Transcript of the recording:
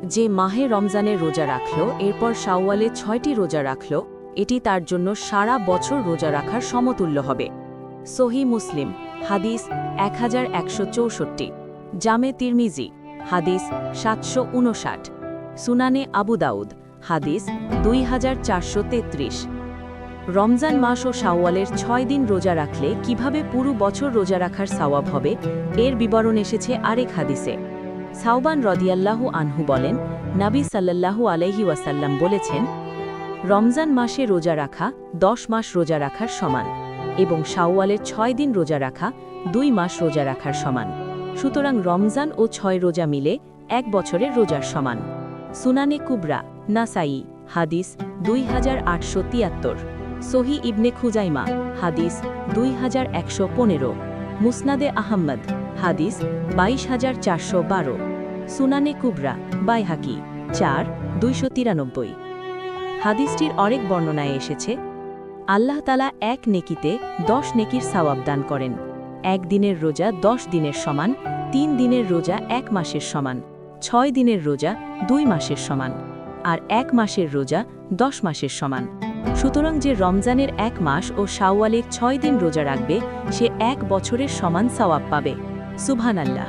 যে মাহে রমজানের রোজা রাখল এরপর শাওয়ালে ৬টি রোজা রাখল এটি তার জন্য সারা বছর রোজা রাখার সমতুল্য হবে। সহি মুসলিম হাদিস 1164, জামে তিরমিজি হাদিস 759, সুনানে আবু দাউদ হাদিস 2433। রমজান মাস ও শাওয়ালের ৬ দিন রোজা রাখলে কিভাবে পুরো বছর রোজা রাখার সওয়াব হবে এর বিবরণ এসেছে আরেক হাদিসে। সাওবান রদিয়াল্লাহু আনহু বলেন, নবী সাল্লাল্লাহু আলাইহি ওয়াসাল্লাম বলেছেন, রমজান মাসে রোজা রাখা 10 মাস রোজা রাখার সমান এবং শাওয়ালের 6 দিন রোজা রাখা 2 মাস রোজা রাখার সমান। সুতরাং রমজান ও 6 রোজা মিলে 1 বছরের রোজার সমান। সুনানে কুবরা নাসাই হাদিস 2873, সহি ইবনে খুজাইমা হাদিস 2115, মুসনাদে আহম্মদ হাদিস 22412, সুনানে কুবরা বাইহাকি 4293। হাদিসটির আরেক বর্ণনায় এসেছে, আল্লাহ তাআলা 1 নেকিতে 10 নেকির সওয়াব দান করেন। 1 দিনের রোজা 10 দিনের সমান, 3 দিনের রোজা 1 মাসের সমান, 6 দিনের রোজা 2 মাসের সমান, আর 1 মাসের রোজা 10 মাসের সমান। সুতরাং যে রমজানের 1 মাস ও শাওয়ালের 6 দিন রোজা রাখবে সে 1 বছরের সমান সওয়াব পাবে। সুবহানাল্লাহ।